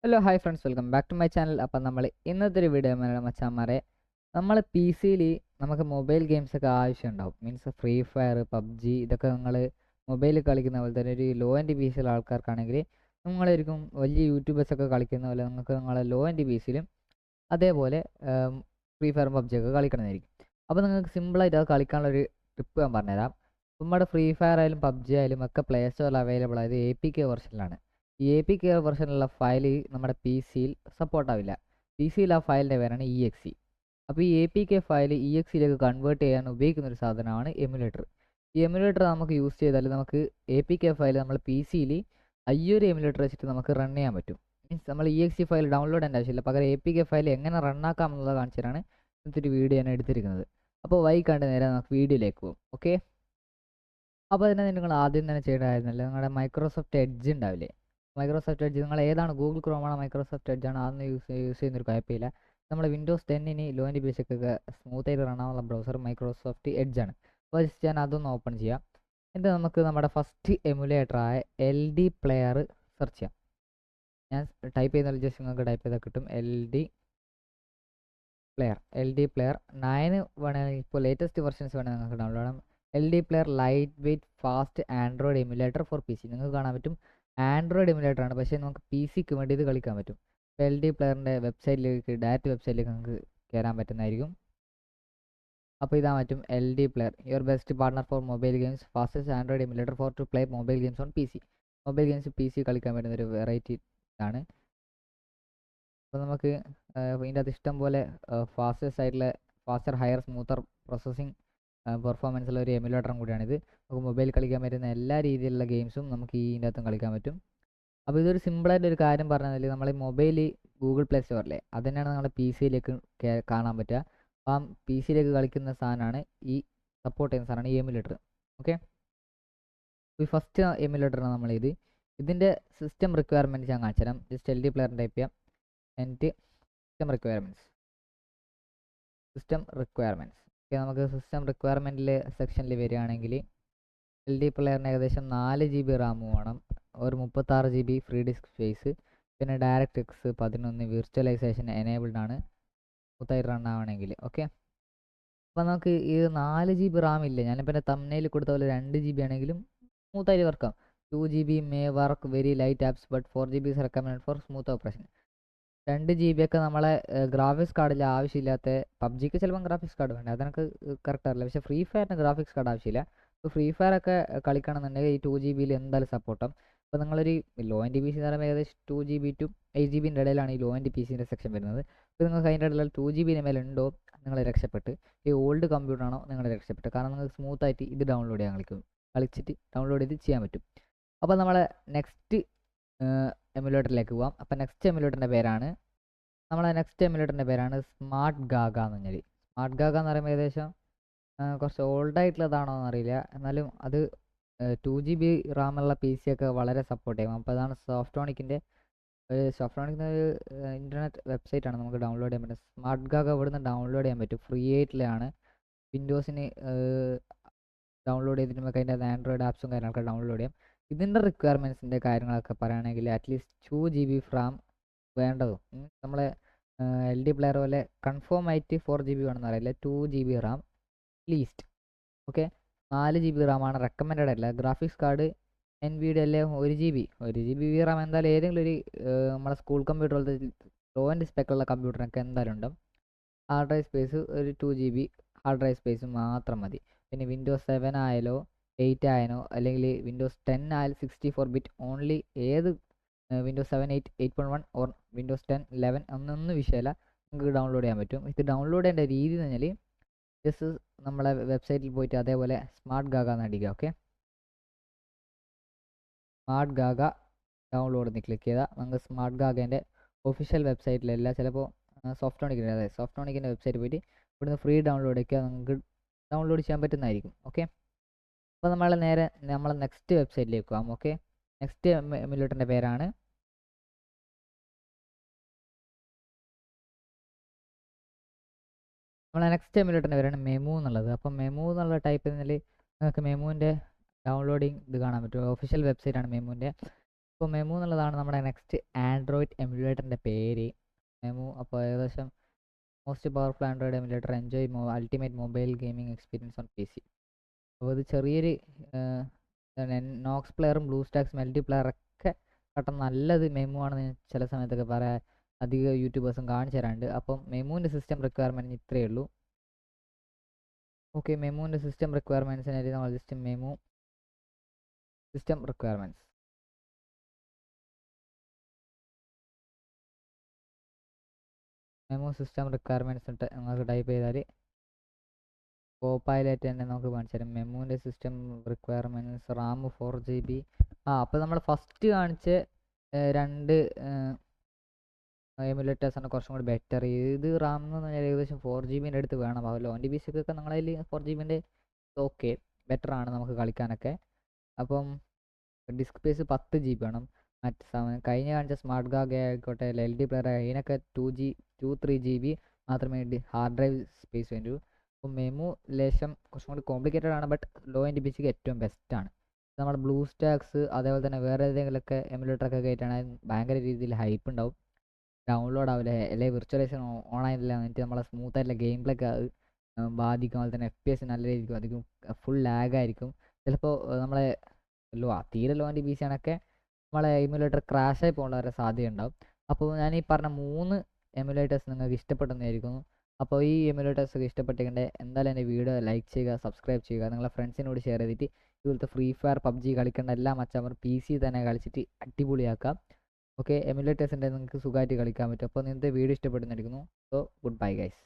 Hello hi friends, welcome back to my channel. അപ്പം നമ്മൾ ഇന്നത്തെ ഒരു വീഡിയോ മച്ചാന്മാരെ, നമ്മൾ പി സിയിൽ നമുക്ക് മൊബൈൽ ഗെയിംസൊക്കെ ആവശ്യമുണ്ടാവും. മീൻസ് ഫ്രീ ഫയർ, പബ്ജി, ഇതൊക്കെ നിങ്ങൾ മൊബൈലിൽ കളിക്കുന്ന പോലെ തന്നെ ഒരു ലോ ആൻഡ് പി സിയിലുള്ള ആൾക്കാർക്കാണെങ്കിൽ നിങ്ങളായിരിക്കും വലിയ യൂട്യൂബേഴ്സൊക്കെ കളിക്കുന്ന പോലെ നിങ്ങൾക്ക് നിങ്ങളെ ലോ ആൻഡ് പി സിയിലും അതേപോലെ ഫ്രീ ഫയറും പബ്ജിയൊക്കെ കളിക്കണമെന്നായിരിക്കും. അപ്പോൾ നിങ്ങൾക്ക് സിമ്പിളായിട്ട് അത് കളിക്കാനുള്ളൊരു ടിപ്പ് ഞാൻ പറഞ്ഞുതരാം. നമ്മുടെ ഫ്രീ ഫയർ ആയാലും പബ്ജി ആയാലും ഒക്കെ പ്ലേ സ്റ്റോറിൽ അവൈലബിൾ ആയത് APK വെർഷനിലാണ്. ഈ APK വെർഷനിലുള്ള ഫയൽ നമ്മുടെ പി സിയിൽ സപ്പോർട്ടാവില്ല. പി സിയിൽ ആ ഫയലിൻ്റെ പേരാണ് EXE. അപ്പോൾ ഈ APK ഫയൽ EXEയിലേക്ക് കൺവേർട്ട് ചെയ്യാൻ ഉപയോഗിക്കുന്ന ഒരു സാധനമാണ് എമുലേറ്റർ. ഈ എമുലേറ്റർ നമുക്ക് യൂസ് ചെയ്താൽ നമുക്ക് APK ഫയൽ നമ്മൾ പി സിയിൽ ഈ ഒരു എമുലേറ്റർ വെച്ചിട്ട് നമുക്ക് റൺ ചെയ്യാൻ പറ്റും. മീൻസ് നമ്മൾ EXE ഫയൽ ഡൗൺലോഡ് ചെയ്യേണ്ട ആവശ്യമില്ല. പകരം APK ഫയൽ എങ്ങനെ റണ്ണാക്കാം എന്നുള്ളത് കാണിച്ചിട്ടാണ് ഇന്നത്തെ ഒരു വീഡിയോ ഞാൻ എടുത്തിരിക്കുന്നത്. അപ്പോൾ കണ്ട് നേരെ നമുക്ക് വീഡിയോയിലേക്ക് പോകും. ഓക്കെ, അപ്പോൾ അതിനെ നിങ്ങൾ ആദ്യം തന്നെ ചെയ്യേണ്ടതായിരുന്നല്ല, നിങ്ങളുടെ മൈക്രോസോഫ്റ്റ് എഡ്ജ് ഉണ്ടാവില്ലേ? മൈക്രോസോഫ്റ്റ് എഡ്ജ് നിങ്ങൾ ഏതാണ്, ഗൂഗിൾ ക്രോമാണോ മൈക്രോസോഫ്റ്റ് എഡ്ജ് ആണ്, അതൊന്നും യൂസ് ചെയ്യുന്നൊരു കുഴപ്പമില്ല. നമ്മൾ വിൻഡോസ് 10 ലോ ആൻഡ് ബേസിക്കൊക്കെ സ്മൂത്തായിട്ട് റൺ ആവാനുള്ള ബ്രൗസർ മൈക്രോസോഫ്റ്റ് എഡ്ജ് ആണ്. അപ്പോൾ ജസ്റ്റ് ഞാൻ അതൊന്ന് ഓപ്പൺ ചെയ്യാം. എന്നിട്ട് നമുക്ക് നമ്മുടെ ഫസ്റ്റ് എമുലേറ്ററായ LD പ്ലെയർ സെർച്ച് ചെയ്യാം. ഞാൻ ടൈപ്പ് ചെയ്യുന്ന ജസ്റ്റ് നിങ്ങൾക്ക് ടൈപ്പ് ചെയ്താൽ കിട്ടും LD പ്ലെയർ 9 വേണമെങ്കിൽ, ഇപ്പോൾ ലേറ്റസ്റ്റ് വെർഷൻസ് വേണമെങ്കിൽ നിങ്ങൾക്ക് ഡൗൺലോഡ് ചെയ്യാം. LD player light weight fast Android emulator for PC. നിങ്ങൾക്ക് കാണാൻ പറ്റും ആൻഡ്രോയിഡ് എമുലേറ്റർ ആണ്, പക്ഷേ നമുക്ക് PCക്ക് വേണ്ടി ഇത് കളിക്കാൻ പറ്റും. LD പ്ലെയറിൻ്റെ വെബ്സൈറ്റിലേക്ക്, ഡയറക്റ്റ് വെബ്സൈറ്റിലേക്ക് നിങ്ങൾക്ക് കയറാൻ പറ്റുന്നതായിരിക്കും. അപ്പോൾ ഇതാ പറ്റും LD player, your best partner for mobile games, fastest Android emulator for to play mobile games on PC. Mobile games PC കളിക്കാൻ പറ്റുന്ന ഒരു വെറൈറ്റി ആണ്. അപ്പോൾ നമുക്ക് ഇതിൻ്റെ അത് ഇഷ്ടം പോലെ faster higher smoother processing performance ഉള്ള ഒരു എമുലേറ്ററും കൂടിയാണിത്. നമുക്ക് മൊബൈൽ കളിക്കാൻ പറ്റുന്ന എല്ലാ രീതിയിലുള്ള ഗെയിംസും നമുക്ക് ഇതിൻ്റെ അകത്തും കളിക്കാൻ പറ്റും. അപ്പോൾ ഇതൊരു സിമ്പിളായിട്ട് ഒരു കാര്യം പറഞ്ഞാൽ, നമ്മൾ മൊബൈൽ ഗൂഗിൾ പ്ലേ സ്റ്റോറിലെ അത് തന്നെയാണ് നമ്മുടെ പി സിയിലേക്ക് കാണാൻ പറ്റുക. അപ്പം പി സിയിലേക്ക് കളിക്കുന്ന സാധനമാണ് ഈ സപ്പോർട്ട് ചെയ്യുന്ന സാധനമാണ് ഈ എമുലേറ്റർ. ഓക്കെ, ഈ ഫസ്റ്റ് എമുലേറ്ററാണ് നമ്മളിത്. ഇതിൻ്റെ സിസ്റ്റം റിക്വയർമെൻറ്റ്സ് ഞാൻ കാണിച്ചു തരാം. ജസ്റ്റ് LD പ്ലെയർ ടൈപ്പ് ചെയ്യാം. എന്നിട്ട് സിസ്റ്റം റിക്വയർമെൻറ്റ്സ് ഓക്കെ, നമുക്ക് സിസ്റ്റം റിക്വയർമെൻറ്റിൽ സെക്ഷനിൽ വരികയാണെങ്കിൽ LD പ്ലെയറിന് ഏകദേശം 4 GB റാം വേണം, ഒരു 36 GB ഫ്രീ ഡിസ്ക് സ്പേസ്, പിന്നെ DirectX 11 വിർച്വലൈസേഷൻ എനേബിൾഡ് ആണ് സ്മൂത്തായി റൺ ആവണമെങ്കിൽ. ഓക്കെ, അപ്പോൾ നമുക്ക് ഈ 4 GB റാം ഇല്ല, ഞാനിപ്പോൾ എൻ്റെ തംബ്നെയിൽ കൊടുത്ത പോലെ 2 GB ആണെങ്കിലും സ്മൂത്തായിട്ട് വർക്കാം. 2 GB may work very light apps but 4 GB is recommended for smooth operation. 2 GB ഒക്കെ നമ്മളെ ഗ്രാഫിക്സ് കാർഡിൽ ആവശ്യമില്ലാത്ത, പബ്ജിക്ക് ചിലപ്പം ഗ്രാഫിക്സ് കാർഡ് വേണ്ട, അതെനിക്ക് കറക്റ്റ് അറിയില്ല. പക്ഷേ ഫ്രീ ഫയറിന് ഗ്രാഫിക്സ് കാർഡ് ആവശ്യമില്ല. ഇപ്പോൾ ഫ്രീ ഫയർ ഒക്കെ കളിക്കണമെന്നുണ്ടെങ്കിൽ ഈ 2 GB എന്തായാലും സപ്പോർട്ടാവും. ഇപ്പോൾ നിങ്ങളൊരു ലോ ആൻഡ് PC എന്ന് പറയുമ്പോൾ ഏകദേശം 2 GB to 8 GB ഇടയിലാണ് ഈ ലോ ആൻഡ് PCൻ്റെ സെക്ഷൻ വരുന്നത്. അപ്പോൾ നിങ്ങൾക്ക് അതിൻ്റെ ഇടയിൽ 2 GB മേലെ ഉണ്ടോ നിങ്ങൾ രക്ഷപ്പെട്ട്, ഈ ഓൾഡ് കമ്പ്യൂട്ടറാണോ നിങ്ങൾ രക്ഷപ്പെട്ട്. കാരണം നിങ്ങൾക്ക് സ്മൂത്തായിട്ട് ഇത് ഡൗൺലോഡ് ചെയ്യാൻ കളിച്ചിട്ട് ഡൗൺലോഡ് ചെയ്ത് ചെയ്യാൻ പറ്റും. അപ്പോൾ നമ്മളെ നെക്സ്റ്റ് എമുലേറ്ററിലേക്ക് പോവാം. അപ്പോൾ നെക്സ്റ്റ് എമുലേറ്ററിൻ്റെ പേരാണ് സ്മാർട്ട് ഗാഗ എന്ന് പറഞ്ഞാൽ. സ്മാർട്ട് ഗാഗ എന്ന് പറയുമ്പോൾ ഏകദേശം കുറച്ച് ഓൾഡായിട്ടുള്ളതാണോ എന്നറിയില്ല, എന്നാലും അത് 2 GB റാമുള്ള PC ഒക്കെ വളരെ സപ്പോർട്ട് ചെയ്യും. അപ്പോൾ അതാണ് സോഫ്റ്റോണിക്കിൻ്റെ ഒരു ഇൻ്റർനെറ്റ് വെബ്സൈറ്റാണ് നമുക്ക് ഡൗൺലോഡ് ചെയ്യാൻ പറ്റും. സ്മാർട്ട് ഗാഗ ഇവിടുന്ന് ഡൗൺലോഡ് ചെയ്യാൻ പറ്റും, ഫ്രീ ആയിട്ടുള്ളതാണ്. വിൻഡോസിന് ഡൗൺലോഡ് ചെയ്തിട്ട് നമുക്ക് അതിൻ്റെ ആൻഡ്രോയിഡ് ആപ്സും കാര്യങ്ങളൊക്കെ ഡൗൺലോഡ് ചെയ്യാം. ഇതിൻ്റെ റിക്വയർമെൻറ്റ്സിൻ്റെ കാര്യങ്ങളൊക്കെ പറയുകയാണെങ്കിൽ അറ്റ്ലീസ്റ്റ് 2 GB റാം വേണ്ടതും, നമ്മളെ LD പ്ലെയർ പോലെ കൺഫേം ആയിട്ട് 4 GB വേണമെന്ന് അറിയില്ല, 2 GB RAM least. Okay, 4 GB റാമാണ് റെക്കമെൻഡഡ് ആയിട്ടുള്ള. ഗ്രാഫിക്സ് കാർഡ് NVIDIA അല്ലേ 1 GB റാം എന്തായാലും ഏതെങ്കിലും ഒരു നമ്മളെ സ്കൂൾ കമ്പ്യൂട്ടർ പോലത്തെ ലോ ആൻഡ് സ്പെക്കുള്ള കമ്പ്യൂട്ടറിനൊക്കെ എന്തായാലും ഉണ്ടാവും. ഹാർഡ് ഡ്രൈവ് സ്പേസ് ഒരു 2 GB ഹാർഡ് ഡ്രൈവ് സ്പേസ് മാത്രം മതി. പിന്നെ വിൻഡോസ് 7 ആയാലോ 8 ആയാലോ അല്ലെങ്കിൽ വിൻഡോസ് 10 ആയാലും 64 ബിറ്റ് ഓൺലി, ഏത് വിൻഡോസ് 7, 8, 8.1 ഓർ വിൻഡോസ് 10, 11 ഒന്നും വിഷയമല്ല, നിങ്ങൾക്ക് ഡൗൺലോഡ് ചെയ്യാൻ പറ്റും. ഇത് ഡൗൺലോഡ് ചെയ്യേണ്ട രീതി എന്ന് പറഞ്ഞാൽ ജസ്റ്റ് നമ്മളെ വെബ്സൈറ്റിൽ പോയിട്ട് അതേപോലെ സ്മാർട്ട് ഗാഗ എന്ന് അടിക്കുക. ഓക്കെ, സ്മാർട്ട് ഗാഗ ഡൗൺലോഡ് എന്ന് ക്ലിക്ക് ചെയ്താൽ നമുക്ക് സ്മാർട്ട് ഗാഗേൻ്റെ ഒഫീഷ്യൽ വെബ്സൈറ്റിലല്ല, ചിലപ്പോൾ സോഫ്റ്റോണിക്കിൻ്റെ വെബ്സൈറ്റ് പോയിട്ട് ഇവിടുന്ന് ഫ്രീ ഡൗൺലോഡ് ഒക്കെ നിങ്ങൾക്ക് ഡൗൺലോഡ് ചെയ്യാൻ പറ്റുന്നതായിരിക്കും. ഓക്കെ, അപ്പോൾ നമ്മളെ നെക്സ്റ്റ് വെബ്സൈറ്റിലേക്ക് പോകാം. ഓക്കെ, നെക്സ്റ്റ് എമുലേറ്ററിൻ്റെ പേരാണ് മെമു എന്നുള്ളത്. അപ്പം മെമു എന്നുള്ള ടൈപ്പ് ചെയ്യുന്നതിൽ നിങ്ങൾക്ക് മെമുവിൻ്റെ ഡൗൺലോഡിങ് ഇത് കാണാൻ പറ്റും. ഒഫീഷ്യൽ വെബ്സൈറ്റാണ് മെമുവിൻ്റെ. അപ്പോൾ മെമു എന്നുള്ളതാണ് നമ്മുടെ നെക്സ്റ്റ് ആൻഡ്രോയിഡ് എമുലേറ്ററിൻ്റെ പേര്. മെമു അപ്പോൾ ഏകദേശം most powerful Android emulator enjoy ultimate mobile gaming experience on PC. അപ്പോൾ ഇത് ചെറിയൊരു നോക്സ് പ്ലെയറും ബ്ലൂ സ്റ്റാക്സ് മൾട്ടിപ്ലെയറൊക്കെ പെട്ടെന്ന് നല്ലത് മെമു ആണെന്ന് ഞാൻ ചില സമയത്തൊക്കെ പറയാൻ അധികം യൂട്യൂബേഴ്സും കാണിച്ചു തരാറുണ്ട്. അപ്പം മെമുവിൻ്റെ സിസ്റ്റം റിക്വയർമെൻറ്റ് ഇത്രയേ ഉള്ളൂ. ഓക്കെ, മെമുവിൻ്റെ സിസ്റ്റം റിക്വയർമെൻറ്റ്സിനായിട്ട് നമ്മൾ ജസ്റ്റ് മെമു സിസ്റ്റം റിക്വയർമെൻറ്റ്സ് ഇട്ട് നമുക്ക് ടൈപ്പ് ചെയ്താൽ കോപ്പൈലറ്റ് തന്നെ നമുക്ക് കാണിച്ചു തരും. മെമുവിൻ്റെ സിസ്റ്റം റിക്വയർമെൻറ്റ്സ് റാം 4GB. അപ്പോൾ നമ്മൾ ഫസ്റ്റ് കാണിച്ച രണ്ട് എമുലേറ്റേഴ്സാണ് കുറച്ചും കൂടി ബെറ്റർ. ഇത് റാം എന്ന് പറഞ്ഞാൽ ഏകദേശം 4GB അടുത്ത് വേണം. അപ്പോൾ ലോൻ്റെ PC-ക്കൊക്കെ നമ്മളതിൽ 4GB ഓക്കെ ബെറ്ററാണ് നമുക്ക് കളിക്കാനൊക്കെ. അപ്പം ഡിസ്ക് സ്പേസ് 10GB വേണം. കഴിഞ്ഞ കാണിച്ച സ്മാർട്ട് ഗാഗ് ആയിക്കോട്ടെ LD പ്ലെയർ അതിനൊക്കെ 2-3GB മാത്രമേ ഹാർഡ് ഡ്രൈവ് സ്പേസ് വേണ്ടൂ. അപ്പോൾ മെമു ലേശം കുറച്ചും കൂടി കോംപ്ലിക്കേറ്റഡ് ആണ്, ബട്ട് ലോ എൻ്റെ PC-ക്ക് ഏറ്റവും ബെസ്റ്റാണ്. നമ്മുടെ ബ്ലൂ സ്റ്റാക്സ് അതേപോലെ തന്നെ വേറെ ഏതെങ്കിലുമൊക്കെ എമുലേറ്ററൊക്കെ കയറ്റാണെങ്കിൽ ഭയങ്കര രീതിയിൽ ഹൈപ്പ് ഉണ്ടാവും, ഡൗൺലോഡ് ആവില്ല, അല്ലെങ്കിൽ വിർച്വലൈസേഷൻ ഓൺ ആയില്ല എന്നിട്ട് നമ്മളെ സ്മൂത്തായിട്ടുള്ള ഗെയിം പ്ലേക്ക് അത് ബാധിക്കും. അതുപോലെ തന്നെ FPS നല്ല രീതിക്കും അധികം ഫുൾ ലാഗായിരിക്കും. ചിലപ്പോൾ നമ്മളെ തീരെ ലോ എൻ്റെ PC ആണൊക്കെ നമ്മളെ എമുലേറ്റർ ക്രാഷായി പോകാൻ വരെ സാധ്യത ഉണ്ടാവും. അപ്പോൾ ഞാൻ ഈ പറഞ്ഞ 3 എമുലേറ്റേഴ്സ് നിങ്ങൾക്ക് ഇഷ്ടപ്പെട്ടെന്നായിരിക്കുന്നു. അപ്പോൾ ഈ എമുലേറ്റേഴ്സൊക്കെ ഇഷ്ടപ്പെട്ടിട്ടുണ്ടെങ്കിൽ എന്തായാലും എൻ്റെ വീഡിയോ ലൈക്ക് ചെയ്യുക, സബ്സ്ക്രൈബ് ചെയ്യുക, നിങ്ങളെ ഫ്രണ്ട്സിനോട് ഷെയർ ചെയ്തിട്ട് ഇതുപോലത്തെ ഫ്രീ ഫയർ PUBG കളിക്കേണ്ട എല്ലാ മച്ചാന്മാരും PC തന്നെ കളിച്ചിട്ട് അടിപൊളിയാക്കാം. ഓക്കെ, എമുലേറ്റേഴ്സിൻ്റെ നിങ്ങൾക്ക് സുഖമായിട്ട് കളിക്കാൻ പറ്റും. അപ്പോൾ നിങ്ങൾക്ക് വീഡിയോ ഇഷ്ടപ്പെടുന്നിരിക്കുന്നു. So goodbye guys.